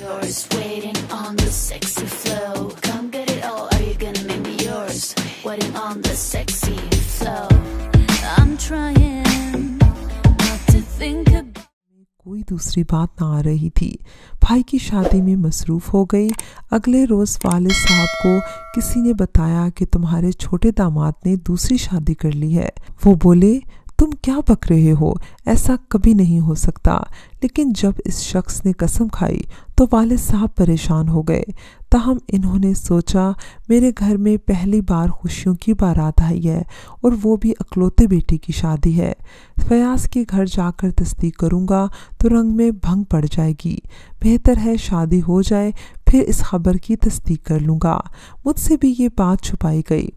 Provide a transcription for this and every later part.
yours, waiting on the sexy flow. Come get it all, are you gonna make me yours? Waiting on the sexy flow. I'm trying not to think about. कोई दूसरी बात ना आ रही थी। भाई की शादी में मसरूफ़ हो गई। अगले रोज़ वालिद साहब को किसी ने बताया कि तुम्हारे छोटे दामाद ने दूसरी शादी कर ली है। वो बोले, तुम क्या बक रहे हो, ऐसा कभी नहीं हो सकता। लेकिन जब इस शख्स ने कसम खाई तो वालिद साहब परेशान हो गए। ताहम इन्होंने सोचा मेरे घर में पहली बार खुशियों की बारात आई है और वो भी अकलौते बेटी की शादी है। फयाज के घर जाकर तस्दीक करूँगा तो रंग में भंग पड़ जाएगी। बेहतर है शादी हो जाए, फिर इस खबर की तस्दीक कर लूँगा। मुझसे भी ये बात छुपाई गई।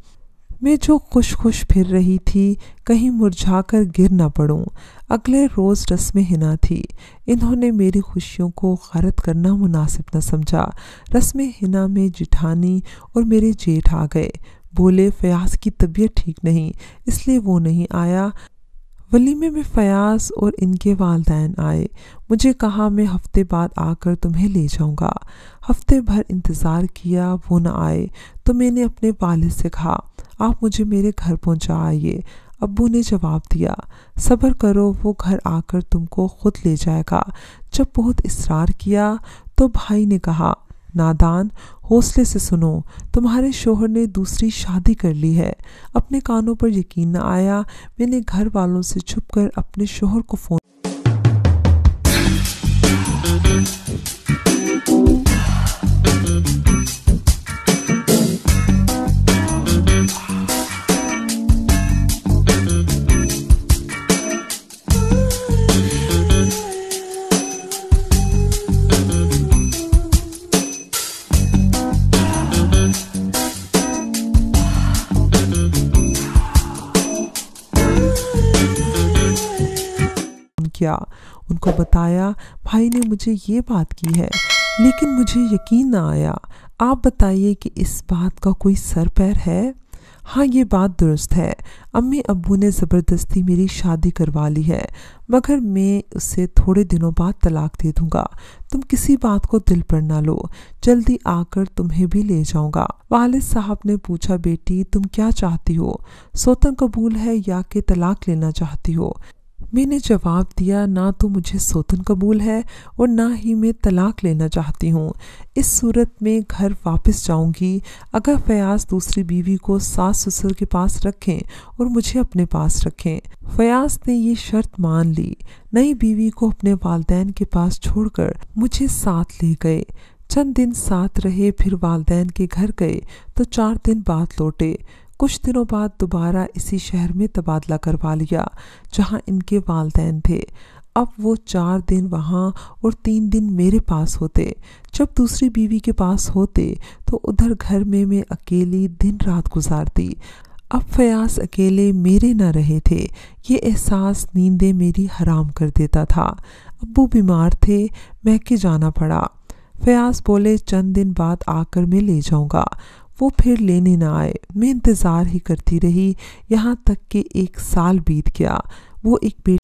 मैं जो खुश फिर रही थी, कहीं मुरझा कर गिर ना पड़ूं। अगले रोज़ रस्म हिना थी। इन्होंने मेरी खुशियों को गलत करना मुनासिब न समझा। रस्म हिना में जिठानी और मेरे जेठ आ गए। बोले फयाज की तबीयत ठीक नहीं, इसलिए वो नहीं आया। वलीमे में फयाज और इनके वालिदैन आए। मुझे कहा मैं हफ्ते बाद आकर तुम्हें ले जाऊंगा। हफ्ते भर इंतज़ार किया, वो न आए तो मैंने अपने वालिद से कहा आप मुझे मेरे घर पहुंचा आइए। अब्बू ने जवाब दिया सब्र करो, वो घर आकर तुमको खुद ले जाएगा। जब बहुत इसरार किया तो भाई ने कहा नादान, हौसले से सुनो, तुम्हारे शोहर ने दूसरी शादी कर ली है। अपने कानों पर यकीन न आया। मैंने घर वालों से छुपकर अपने शोहर को फ़ोन किया। उनको बताया भाई ने मुझे ये बात की है, लेकिन मुझे यकीन ना आया। आप बताइए कि इस बात का कोई सर पैर है? हाँ, ये बात दुरुस्त है। अम्मी अब्बू ने ज़बरदस्ती मेरी शादी करवा ली है, मगर मैं उससे थोड़े दिनों बाद तलाक दे दूंगा। तुम किसी बात को दिल पर ना लो, जल्दी आकर तुम्हें भी ले जाऊंगा। वालिद साहब ने पूछा बेटी तुम क्या चाहती हो, सौतन कबूल है या कि तलाक लेना चाहती हो? मैंने जवाब दिया ना तो मुझे सौतन कबूल है और ना ही मैं तलाक लेना चाहती हूँ। इस सूरत में घर वापस जाऊँगी अगर फयाज दूसरी बीवी को सास ससुर के पास रखें और मुझे अपने पास रखें। फयाज ने ये शर्त मान ली। नई बीवी को अपने वालिदैन के पास छोड़कर मुझे साथ ले गए। चंद दिन साथ रहे, फिर वालिदैन के घर गए तो 4 दिन बाद लौटे। कुछ दिनों बाद दोबारा इसी शहर में तबादला करवा लिया जहां इनके वालिदैन थे। अब वो 4 दिन वहां और 3 दिन मेरे पास होते। जब दूसरी बीवी के पास होते तो उधर घर में मैं अकेली दिन रात गुजारती। अब फयाज अकेले मेरे न रहे थे। ये एहसास नींदें मेरी हराम कर देता था। अब्बू बीमार थे, महके जाना पड़ा। फयाज बोले चंद दिन बाद आकर मैं ले जाऊंगा। वो फिर लेने न आए। मैं इंतज़ार ही करती रही, यहाँ तक कि 1 साल बीत गया। वो एक बेटी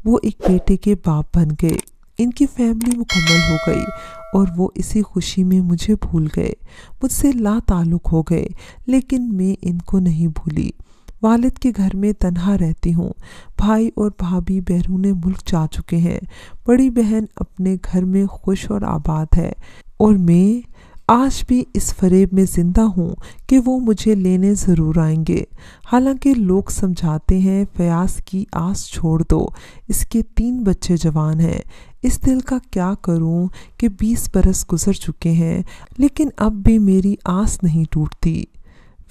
वो एक बेटे के बाप बन गए। इनकी फैमिली मुकम्मल हो गई और वो इसी खुशी में मुझे भूल गए, मुझसे ला ताल्लुक़ हो गए। लेकिन मैं इनको नहीं भूली। वालिद के घर में तन्हा रहती हूँ। भाई और भाभी बैरून मुल्क जा चुके हैं। बड़ी बहन अपने घर में खुश और आबाद है और मैं आज भी इस फरेब में ज़िंदा हूँ कि वो मुझे लेने ज़रूर आएंगे। हालांकि लोग समझाते हैं फयाज की आस छोड़ दो, इसके 3 बच्चे जवान हैं। इस दिल का क्या करूँ कि 20 बरस गुजर चुके हैं, लेकिन अब भी मेरी आस नहीं टूटती।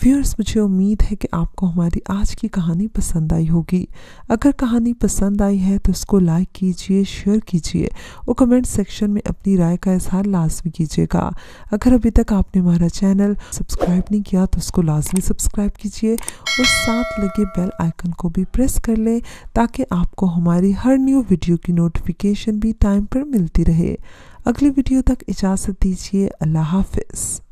व्यूअर्स, मुझे उम्मीद है कि आपको हमारी आज की कहानी पसंद आई होगी। अगर कहानी पसंद आई है तो इसको लाइक कीजिए, शेयर कीजिए और कमेंट सेक्शन में अपनी राय का इजहार लाजमी कीजिएगा। अगर अभी तक आपने हमारा चैनल सब्सक्राइब नहीं किया तो उसको लाजमी सब्सक्राइब कीजिए और साथ लगे बेल आइकन को भी प्रेस कर लें ताकि आपको हमारी हर न्यू वीडियो की नोटिफिकेशन भी टाइम पर मिलती रहे। अगली वीडियो तक इजाज़त दीजिए। अल्लाह हाफिज़।